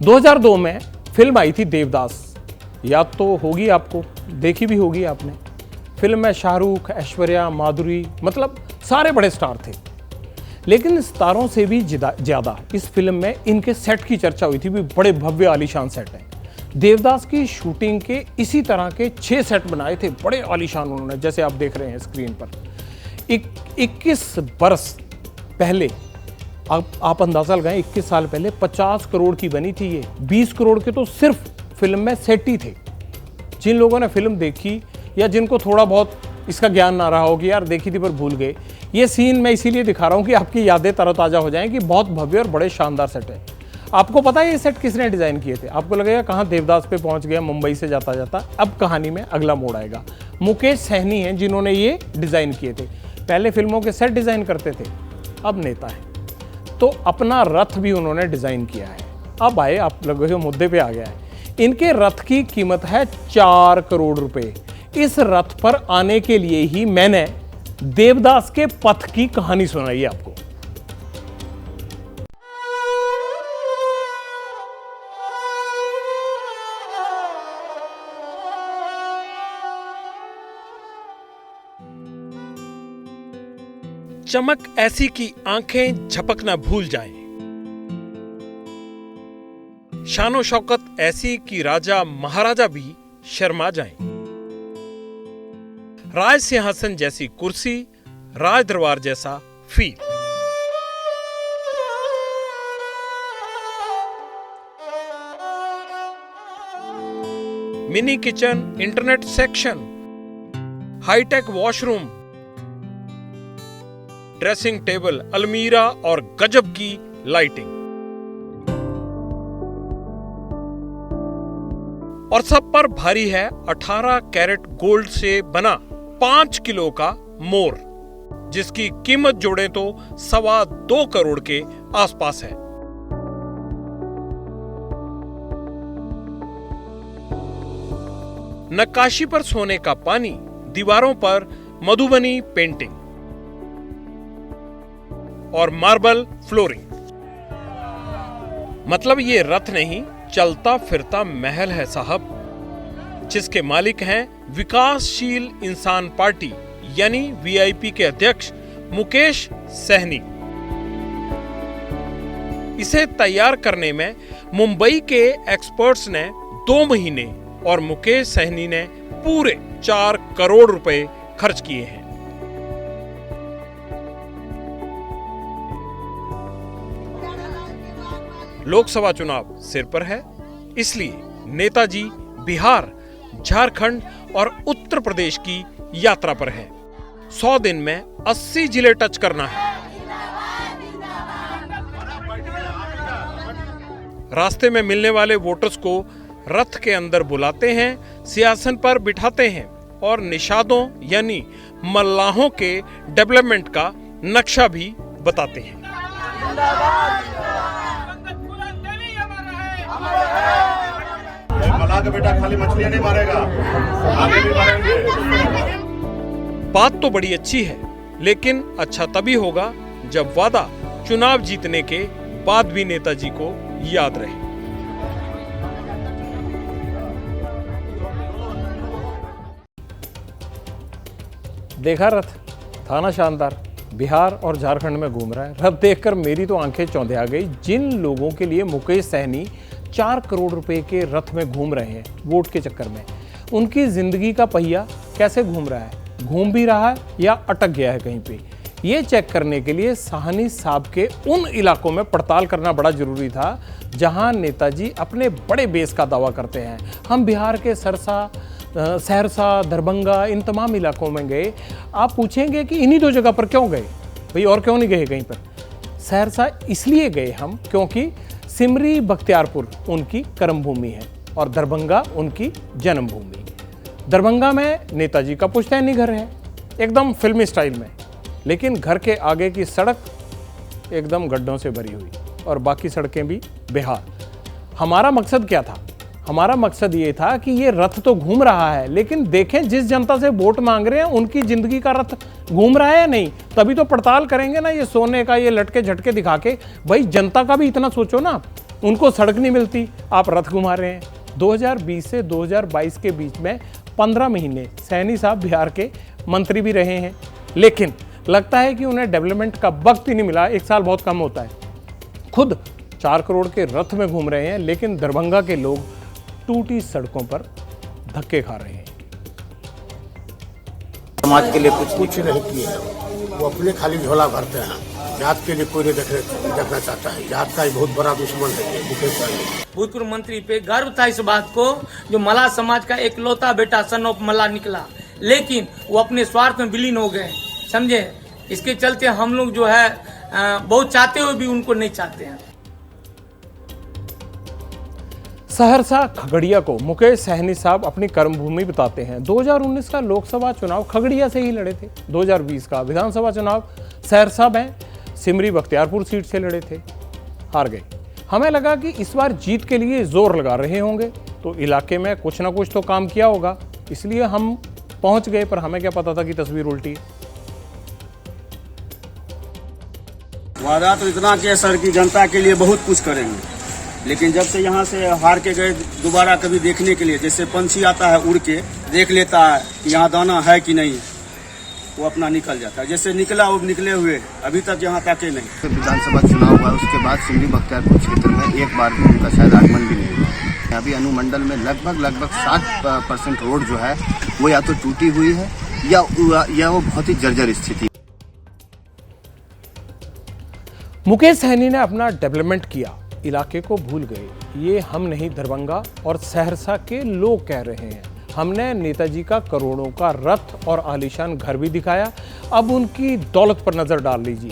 2002 में फिल्म आई थी देवदास, याद तो होगी आपको, देखी भी होगी आपने। फिल्म में शाहरुख, ऐश्वर्या, माधुरी, मतलब सारे बड़े स्टार थे। लेकिन स्टारों से भी ज़्यादा इस फिल्म में इनके सेट की चर्चा हुई थी। भी बड़े भव्य आलीशान सेट हैं। देवदास की शूटिंग के इसी तरह के 6 सेट बनाए थे, बड़े आलीशान उन्होंने, जैसे आप देख रहे हैं स्क्रीन पर। 21 बरस पहले, आप अंदाजा लगाएं, 21 साल पहले 50 करोड़ की बनी थी ये। 20 करोड़ के तो सिर्फ फिल्म में सेट ही थे। जिन लोगों ने फिल्म देखी या जिनको थोड़ा बहुत इसका ज्ञान ना रहा हो कि यार देखी थी पर भूल गए, ये सीन मैं इसीलिए दिखा रहा हूँ कि आपकी यादें तरोताज़ा हो जाएं कि बहुत भव्य और बड़े शानदार सेट है। आपको पता है ये सेट किसने डिज़ाइन किए थे? आपको लगेगा कहाँ देवदास पे पहुँच गया मुंबई से जाता जाता। अब कहानी में अगला मोड़ आएगा। मुकेश सहनी हैं जिन्होंने ये डिज़ाइन किए थे। पहले फिल्मों के सेट डिज़ाइन करते थे, अब नेता है, तो अपना रथ भी उन्होंने डिज़ाइन किया है। अब आए, आप लोगों के मुद्दे पे आ गया है। इनके रथ की कीमत है 4 करोड़ रुपए। इस रथ पर आने के लिए ही मैंने देवदास के पथ की कहानी सुनाई है आपको। चमक ऐसी कि आंखें झपकना भूल जाएं, शानो शौकत ऐसी कि राजा महाराजा भी शर्मा जाएं, राज सिंहासन जैसी कुर्सी, राज दरबार जैसा feel. Mini kitchen, internet section, high tech washroom, dressing table, अलमीरा और गजब की लाइटिंग। और सब पर भारी है 18 कैरेट गोल्ड से बना 5 किलो का मोर, जिसकी कीमत जोड़ें तो 2.25 करोड़ के आसपास है। नक्काशी पर सोने का पानी, दीवारों पर मधुबनी पेंटिंग और मार्बल फ्लोरिंग। मतलब ये रथ नहीं, चलता फिरता महल है साहब, जिसके मालिक हैं विकासशील इंसान पार्टी यानी वीआईपी के अध्यक्ष मुकेश सहनी। इसे तैयार करने में मुंबई के एक्सपर्ट्स ने 2 महीने और मुकेश सहनी ने पूरे 4 करोड़ रुपए खर्च किए हैं। लोकसभा चुनाव सिर पर है, इसलिए नेताजी बिहार, झारखंड और उत्तर प्रदेश की यात्रा पर है। 100 दिन में 80 जिले टच करना है। रास्ते में मिलने वाले वोटर्स को रथ के अंदर बुलाते हैं, सिंहासन पर बिठाते हैं और निषादों यानी मल्लाहों के डेवलपमेंट का नक्शा भी बताते हैं। मल्लाह का बेटा खाली मछलियां नहीं मारेगा, आगे भी मारेंगे। बात तो बड़ी अच्छी है, लेकिन अच्छा तभी होगा जब वादा चुनाव जीतने के बाद भी नेताजी को याद रहे। देखा रथ, था ना शानदार। बिहार और झारखंड में घूम रहा है। रथ देखकर मेरी तो आंखें चौंधिया गई। जिन लोगों के लिए मुकेश सहनी 4 करोड़ रुपए के रथ में घूम रहे हैं वोट के चक्कर में, उनकी जिंदगी का पहिया कैसे घूम रहा है, घूम भी रहा है या अटक गया है कहीं पे, ये चेक करने के लिए साहनी साहब के उन इलाकों में पड़ताल करना बड़ा जरूरी था जहां नेताजी अपने बड़े बेस का दावा करते हैं। हम बिहार के सरसा, सहरसा, दरभंगा, इन तमाम इलाकों में गए। आप पूछेंगे कि इन्हीं 2 जगह पर क्यों गए भाई, और क्यों नहीं गए कहीं पर? सहरसा इसलिए गए हम क्योंकि सिमरी बख्तियारपुर उनकी कर्मभूमि है और दरभंगा उनकी जन्मभूमि। दरभंगा में नेताजी का पुश्तैनी घर है, एकदम फिल्मी स्टाइल में, लेकिन घर के आगे की सड़क एकदम गड्ढों से भरी हुई और बाकी सड़कें भी बेहाल। हमारा मकसद क्या था? हमारा मकसद ये था कि ये रथ तो घूम रहा है, लेकिन देखें जिस जनता से वोट मांग रहे हैं उनकी जिंदगी का रथ घूम रहा है या नहीं, तभी तो पड़ताल करेंगे ना। ये सोने का ये लटके झटके दिखा के, भाई जनता का भी इतना सोचो ना। उनको सड़क नहीं मिलती, आप रथ घुमा रहे हैं। 2020 से 2022 के बीच में 15 महीने सैनी साहब बिहार के मंत्री भी रहे हैं, लेकिन लगता है कि उन्हें डेवलपमेंट का वक्त ही नहीं मिला। एक साल बहुत कम होता है। खुद 4 करोड़ के रथ में घूम रहे हैं, लेकिन दरभंगा के लोग टूटी सड़कों पर धक्के खा रहे हैं। समाज के लिए कुछ नहीं किए हैं, वो अपने खाली झोला भरते हैं। जात के लिए कोई नहीं देखना चाहता है। जात का ही बहुत बड़ा दुश्मन है ये मुकेश सहनी। भूतपूर्व मंत्री पे गर्व था इस बात को, जो मल्लाह समाज का एकलौता बेटा सन ऑफ मल्लाह निकला, लेकिन वो अपने स्वार्थ में विलीन हो गए, समझे। इसके चलते हम लोग जो है बहुत चाहते हुए भी उनको नहीं चाहते हैं। सहरसा खगड़िया को मुकेश सहनी साहब अपनी कर्मभूमि बताते हैं। 2019 का लोकसभा चुनाव खगड़िया से ही लड़े थे। 2020 का विधानसभा चुनाव सहरसा में सिमरी बख्तियारपुर सीट से लड़े थे, हार गए। हमें लगा कि इस बार जीत के लिए जोर लगा रहे होंगे, तो इलाके में कुछ ना कुछ तो काम किया होगा, इसलिए हम पहुंच गए। पर हमें क्या पता था कि तस्वीर उल्टी है। वादा तो इतना किया सर की जनता के लिए बहुत कुछ करेंगे, लेकिन जब से यहाँ से हार के गए, दोबारा कभी देखने के लिए, जैसे पंछी आता है उड़ के देख लेता है कि यहाँ दाना है कि नहीं, वो अपना निकल जाता है। जैसे निकला वो निकले हुए अभी तक यहाँ ताके नहीं। विधानसभा चुनाव हुआ, उसके बाद सिमरी बख्तियारपुर क्षेत्र में एक बार भी उनका शायद आगमन भी नहीं हुआ। अभी अनुमंडल में लगभग 60% रोड जो है वो या तो टूटी हुई है या वो बहुत ही जर्जर स्थिति। मुकेश सहनी ने अपना डेवलपमेंट किया, इलाके को भूल गए। ये हम नहीं, दरभंगा और सहरसा के लोग कह रहे हैं। हमने नेताजी का करोड़ों का रथ और आलीशान घर भी दिखाया, अब उनकी दौलत पर नजर डाल लीजिए।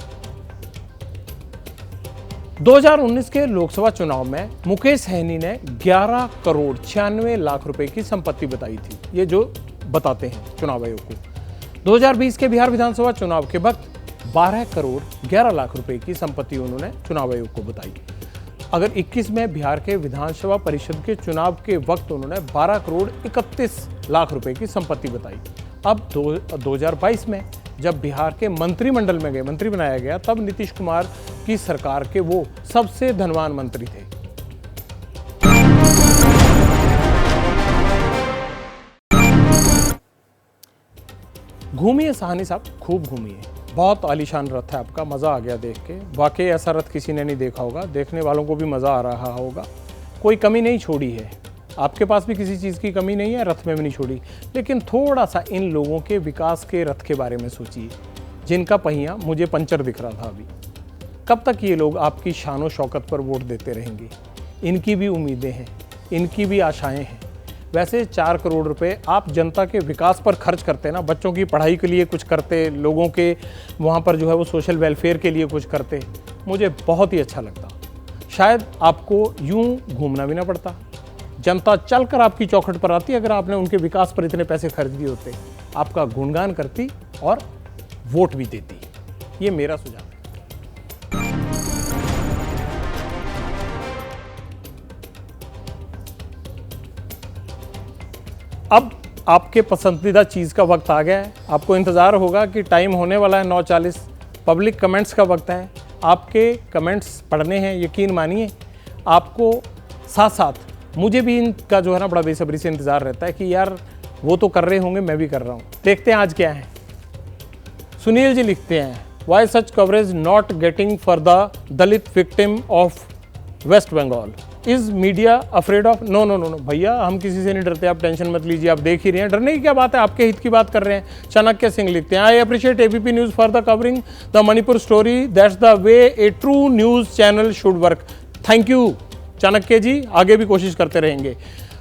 2019 के लोकसभा चुनाव में मुकेश सहनी ने 11 करोड़ 96 लाख रुपए की संपत्ति बताई थी, ये जो बताते हैं चुनाव आयोग को। 2020 के बिहार विधानसभा चुनाव के वक्त 12 करोड़ 11 लाख रुपए की संपत्ति उन्होंने चुनाव आयोग को बताई। अगर 21 में बिहार के विधानसभा परिषद के चुनाव के वक्त उन्होंने 12 करोड़ 31 लाख रुपए की संपत्ति बताई। अब 2022 में जब बिहार के मंत्रिमंडल में गए, मंत्री बनाया गया, तब नीतीश कुमार की सरकार के वो सबसे धनवान मंत्री थे। घूमिए सहनी साहब, खूब घूमिए। बहुत आलीशान रथ है आपका, मज़ा आ गया देख के। वाकई ऐसा रथ किसी ने नहीं देखा होगा, देखने वालों को भी मज़ा आ रहा होगा। कोई कमी नहीं छोड़ी है, आपके पास भी किसी चीज़ की कमी नहीं है, रथ में भी नहीं छोड़ी। लेकिन थोड़ा सा इन लोगों के विकास के रथ के बारे में सोचिए, जिनका पहिया मुझे पंचर दिख रहा था अभी। कब तक ये लोग आपकी शान शौकत पर वोट देते रहेंगे? इनकी भी उम्मीदें हैं, इनकी भी आशाएं हैं। वैसे 4 करोड़ रुपए आप जनता के विकास पर खर्च करते हैं ना, बच्चों की पढ़ाई के लिए कुछ करते, लोगों के वहाँ पर जो है वो सोशल वेलफेयर के लिए कुछ करते, मुझे बहुत ही अच्छा लगता। शायद आपको यूं घूमना भी ना पड़ता, जनता चलकर आपकी चौखट पर आती अगर आपने उनके विकास पर इतने पैसे खर्च दिए होते, आपका गुणगान करती और वोट भी देती। ये मेरा सुझाव है। अब आपके पसंदीदा चीज़ का वक्त आ गया है। आपको इंतज़ार होगा कि टाइम होने वाला है 9:40, पब्लिक कमेंट्स का वक्त है। आपके कमेंट्स पढ़ने हैं, यकीन मानिए। आपको साथ साथ मुझे भी इनका जो है ना बड़ा बेसब्री से इंतज़ार रहता है कि यार वो तो कर रहे होंगे, मैं भी कर रहा हूँ। देखते हैं आज क्या है। सुनील जी लिखते हैं, why such coverage not getting for the Dalit victim of West Bengal, is media afraid of? No no no no भैया, हम किसी से नहीं डरते, आप टेंशन मत लीजिए। आप देख ही रहे हैं, डरने की क्या बात है, आपके हित की बात कर रहे हैं। चाणक्य सिंह लिखते हैं, I appreciate ABP news for the covering the Manipur story, that's the way a true news channel should work. Thank you Chanakya ji, आगे भी कोशिश करते रहेंगे।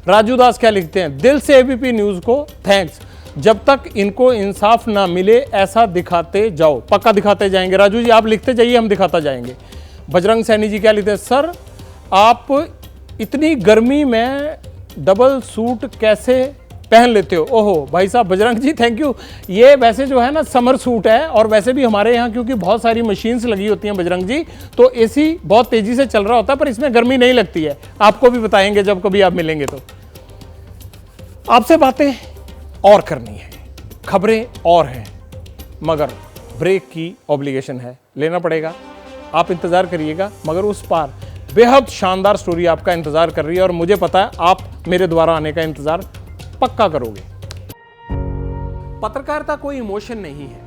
राजू दास क्या लिखते हैं, दिल से एबीपी न्यूज़ को थैंक्स, जब तक इनको इंसाफ ना मिले ऐसा दिखाते जाओ। पक्का दिखाते जाएंगे राजू जी, आप लिखते जाइए, हम दिखाता जाएंगे। बजरंग सैनी जी क्या लिखते हैं, सर आप इतनी गर्मी में डबल सूट कैसे पहन लेते हो? ओहो भाई साहब, बजरंग जी थैंक यू। ये वैसे जो है ना समर सूट है, और वैसे भी हमारे यहाँ क्योंकि बहुत सारी मशीन्स लगी होती हैं बजरंग जी, तो एसी बहुत तेजी से चल रहा होता है, पर इसमें गर्मी नहीं लगती है। आपको भी बताएंगे जब कभी आप मिलेंगे तो। आपसे बातें और करनी है, खबरें और हैं, मगर ब्रेक की ऑब्लिगेशन है, लेना पड़ेगा। आप इंतज़ार करिएगा, मगर उस पार बेहद शानदार स्टोरी आपका इंतजार कर रही है और मुझे पता है आप मेरे द्वारा आने का इंतजार पक्का करोगे। पत्रकारिता कोई इमोशन नहीं है,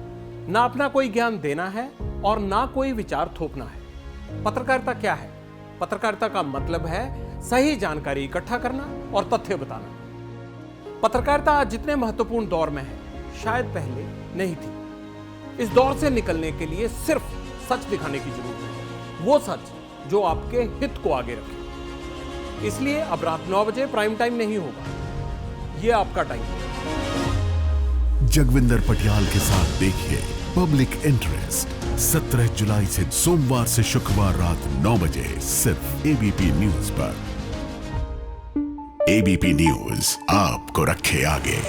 ना अपना कोई ज्ञान देना है और ना कोई विचार थोपना है। पत्रकारिता क्या है? पत्रकारिता का मतलब है सही जानकारी इकट्ठा करना और तथ्य बताना। पत्रकारिता आज जितने महत्वपूर्ण दौर में है, शायद पहले नहीं थी। इस दौर से निकलने के लिए सिर्फ सच दिखाने की जरूरत है, वो सच जो आपके हित को आगे रखे। इसलिए अब रात 9 बजे प्राइम टाइम नहीं होगा, ये आपका टाइम है। जगविंदर पटियाल के साथ देखिए पब्लिक इंटरेस्ट 17 जुलाई से सोमवार से शुक्रवार रात 9 बजे सिर्फ एबीपी न्यूज पर। एबीपी न्यूज आपको रखे आगे।